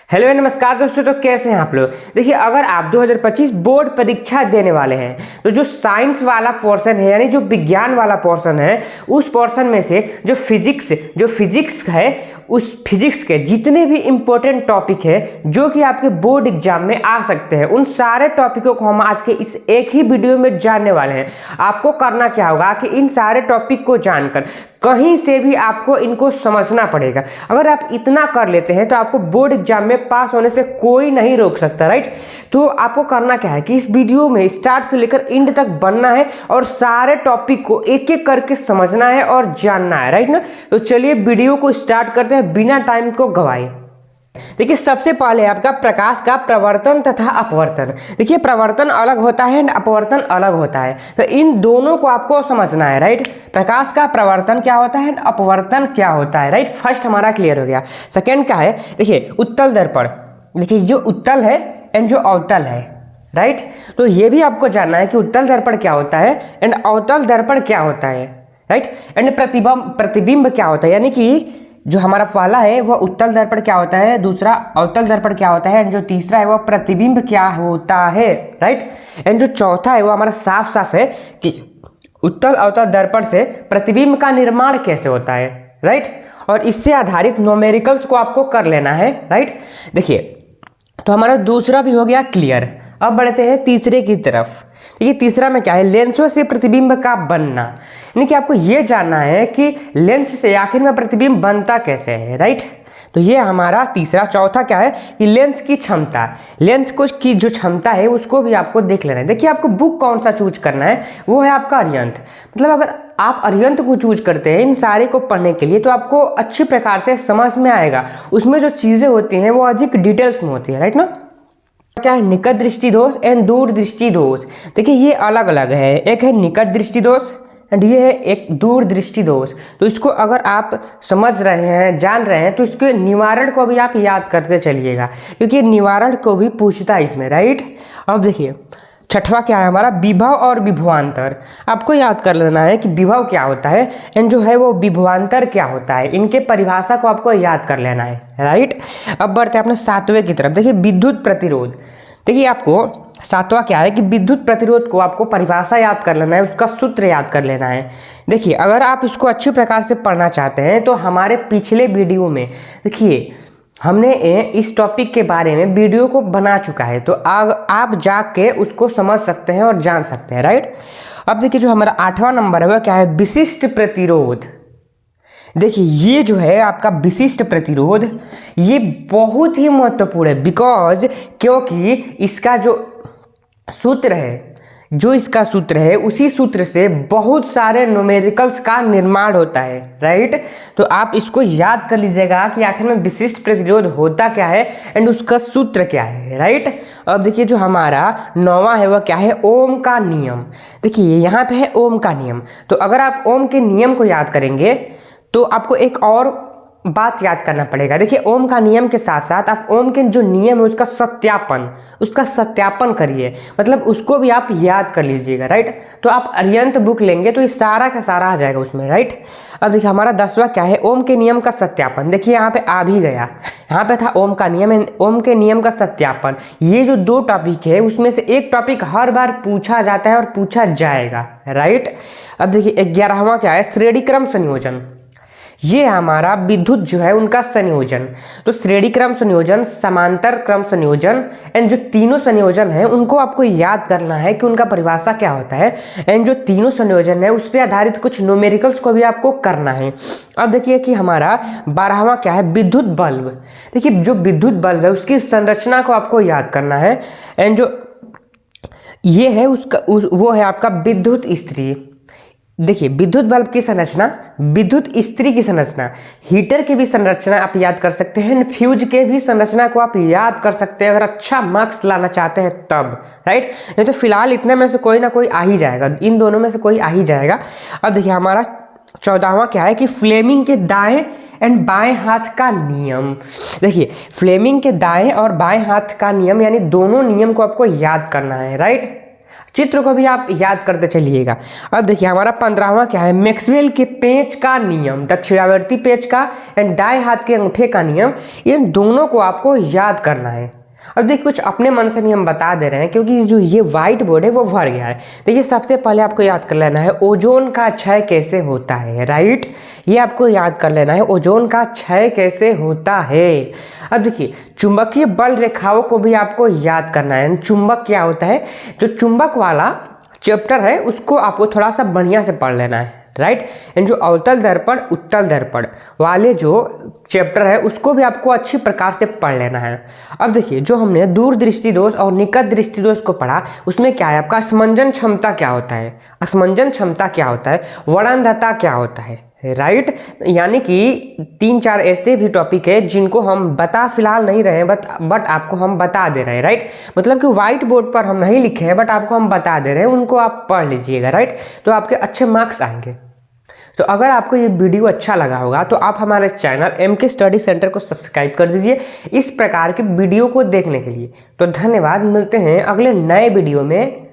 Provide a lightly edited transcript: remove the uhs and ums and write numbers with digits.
Hello नमस्कार दोस्तों। तो कैसे हैं आप लोग। देखिए, अगर आप 2025 बोर्ड परीक्षा देने वाले हैं तो जो साइंस वाला पोर्शन है यानी जो विज्ञान वाला पोर्शन है उस पोर्शन में से जो फिजिक्स है उस फिजिक्स के जितने भी इम्पोर्टेंट टॉपिक है जो कि आपके बोर्ड एग्जाम में आ सकते हैं उन सारे टॉपिकों को हम आज के इस एक ही वीडियो में जानने वाले हैं। आपको करना क्या होगा कि इन सारे टॉपिक को जानकर कहीं से भी आपको इनको समझना पड़ेगा। अगर आप इतना कर लेते हैं तो आपको बोर्ड एग्जाम में पास होने से कोई नहीं रोक सकता, राइट। तो आपको करना क्या है कि इस वीडियो में स्टार्ट से लेकर एंड तक बनना है और सारे टॉपिक को एक एक करके समझना है और जानना है, राइट ना। तो चलिए वीडियो को स्टार्ट करते हैं बिना टाइम को गवाए। देखिए, सबसे पहले आपका प्रकाश का प्रवर्तन तथा अपवर्तन। देखिए, प्रवर्तन अलग होता है एंड अपवर्तन अलग होता है, तो इन दोनों को आपको समझना है, राइट। प्रकाश का प्रवर्तन क्या होता है, अपवर्तन क्या होता है, राइट। फर्स्ट हमारा क्लियर हो गया। सेकेंड क्या है, देखिए उत्तल दर्पण। देखिए, जो उत्तल है एंड जो अवतल है, राइट। तो ये भी आपको जानना है कि उत्तल दर्पण क्या होता है एंड अवतल दर्पण क्या होता है, राइट। एंड प्रतिबिंब क्या होता है, यानी कि जो हमारा पहला है वह उत्तल दर्पण क्या होता है, दूसरा अवतल दर्पण क्या होता है एंड जो तीसरा है वह प्रतिबिंब क्या होता है, राइट। एंड जो चौथा है वो हमारा साफ साफ है कि उत्तल अवतल दर्पण से प्रतिबिंब का निर्माण कैसे होता है, राइट। और इससे आधारित न्यूमेरिकल्स को आपको कर लेना है, राइट। देखिए, तो हमारा दूसरा भी हो गया क्लियर। अब बढ़ते हैं तीसरे की तरफ। देखिए, तीसरा में क्या है, लेंसों से प्रतिबिंब का बनना। यानी कि आपको ये जानना है कि लेंस से आखिर में प्रतिबिंब बनता कैसे है, राइट। तो ये हमारा तीसरा। चौथा क्या है कि लेंस की क्षमता। लेंस को की जो क्षमता है उसको भी आपको देख लेना है। देखिए, आपको बुक कौन सा चूज करना है, वो है आपका अरिहंत। मतलब अगर आप अरिहंत को चूज करते हैं इन सारे को पढ़ने के लिए तो आपको अच्छी प्रकार से समझ में आएगा। उसमें जो चीज़ें होती हैं वो अधिक डिटेल्स में होती है, राइट ना। क्या है, निकट दृष्टि दोष एंड दूर दृष्टि दोष। देखिए, ये अलग अलग है। एक है निकट दृष्टि दोष एंड ये है एक दूर दृष्टि दोष। तो इसको अगर आप समझ रहे हैं, जान रहे हैं, तो इसके निवारण को भी आप याद करते चलिएगा क्योंकि निवारण को भी पूछता है इसमें, राइट। अब देखिए, छठवां क्या है हमारा, विभव और विभवांतर। आपको याद कर लेना है कि विभव क्या होता है एंड जो है वो विभवांतर क्या होता है। इनके परिभाषा को आपको याद कर लेना है, राइट। अब बढ़ते हैं अपने सातवें की तरफ। देखिए, विद्युत प्रतिरोध। देखिए, आपको सातवां क्या है कि विद्युत प्रतिरोध को आपको परिभाषा याद कर लेना है, उसका सूत्र याद कर लेना है। देखिए, अगर आप इसको अच्छी प्रकार से पढ़ना चाहते हैं तो हमारे पिछले वीडियो में देखिए हमने इस टॉपिक के बारे में वीडियो को बना चुका है, तो आप जाके उसको समझ सकते हैं और जान सकते हैं, राइट। अब देखिए, जो हमारा 8वां नंबर है वह क्या है, विशिष्ट प्रतिरोध। देखिए, ये जो है आपका विशिष्ट प्रतिरोध ये बहुत ही महत्वपूर्ण है क्योंकि इसका जो सूत्र है उसी सूत्र से बहुत सारे न्यूमेरिकल्स का निर्माण होता है, राइट। तो आप इसको याद कर लीजिएगा कि आखिर में विशिष्ट प्रतिरोध होता क्या है एंड उसका सूत्र क्या है, राइट। अब देखिए, जो हमारा 9वां है वह क्या है, ओम का नियम। देखिए, यहाँ पे है ओम का नियम। तो अगर आप ओम के नियम को याद करेंगे तो आपको एक और बात याद करना पड़ेगा। देखिए, ओम का नियम के साथ साथ आप ओम के जो नियम है उसका सत्यापन करिए, मतलब उसको भी आप याद कर लीजिएगा, राइट। तो आप अरिहंत बुक लेंगे तो ये सारा का सारा आ जाएगा उसमें, राइट। अब देखिए, हमारा 10वां क्या है, ओम के नियम का सत्यापन। देखिए, यहाँ पे आ भी गया, यहाँ पे था ओम का नियम, ओम के नियम का सत्यापन। ये जो दो टॉपिक है उसमें से एक टॉपिक हर बार पूछा जाता है और पूछा जाएगा, राइट। अब देखिए, 11वां क्या है, श्रेणी क्रम संयोजन। ये हमारा विद्युत जो है उनका संयोजन। तो श्रेणी क्रम संयोजन, समांतर क्रम संयोजन एंड जो तीनों संयोजन है उनको आपको याद करना है कि उनका परिभाषा क्या होता है एंड जो तीनों संयोजन है उस पर आधारित कुछ न्यूमेरिकल्स को भी आपको करना है। अब देखिए कि हमारा 12वां क्या है, विद्युत बल्ब। देखिए, जो विद्युत बल्ब है उसकी संरचना को आपको याद करना है एंड जो ये है वो है आपका विद्युत इस्त्री। देखिए, विद्युत बल्ब की संरचना, विद्युत इस्त्री की संरचना, हीटर की भी संरचना आप याद कर सकते हैं, फ्यूज के भी संरचना को आप याद कर सकते हैं अगर अच्छा मार्क्स लाना चाहते हैं तब, राइट। नहीं तो फिलहाल इतने में से कोई ना कोई आ ही जाएगा, इन दोनों में से कोई आ ही जाएगा। अब देखिए, हमारा 14वां क्या है कि फ्लेमिंग के दाएं एंड बाएं हाथ का नियम। देखिए, फ्लेमिंग के दाएं और बाएं हाथ का नियम यानी दोनों नियम को आपको याद करना है, राइट। चित्र को भी आप याद करते चलिएगा। अब देखिए हमारा 15वां क्या है, मैक्सवेल के पेंच का नियम, दक्षिणावर्ती पेंच का एंड दाएं हाथ के अंगूठे का नियम, इन दोनों को आपको याद करना है। अब देखिए कुछ अपने मन से भी हम बता दे रहे हैं क्योंकि जो ये व्हाइट बोर्ड है वो भर गया है। देखिए सबसे पहले आपको याद कर लेना है ओजोन का क्षय कैसे होता है, राइट, ये आपको याद कर लेना है ओजोन का क्षय कैसे होता है। अब देखिए चुंबकीय बल रेखाओं को भी आपको याद करना है। चुंबक क्या होता है, जो चुंबक वाला चैप्टर है उसको आपको थोड़ा सा बढ़िया से पढ़ लेना है, राइट। एंड जो अवतल दर्पण उत्तल दर्पण वाले जो चैप्टर है उसको भी आपको अच्छी प्रकार से पढ़ लेना है। अब देखिए जो हमने दूर दृष्टि दोष और निकट दृष्टि दोष को पढ़ा उसमें क्या है आपका असमंजन क्षमता क्या होता है, असमंजन क्षमता क्या होता है, वर्णनधता क्या होता है, राइट। यानी कि 3-4 ऐसे भी टॉपिक है जिनको हम बता फिलहाल नहीं रहे हैं बट आपको हम बता दे रहे हैं, राइट। मतलब कि व्हाइट बोर्ड पर हम नहीं लिखे हैं बट आपको हम बता दे रहे हैं, उनको आप पढ़ लीजिएगा, राइट। तो आपके अच्छे मार्क्स आएंगे। तो अगर आपको ये वीडियो अच्छा लगा होगा तो आप हमारे चैनल MK स्टडी सेंटर को सब्सक्राइब कर दीजिए इस प्रकार के वीडियो को देखने के लिए। तो धन्यवाद, मिलते हैं अगले नए वीडियो में।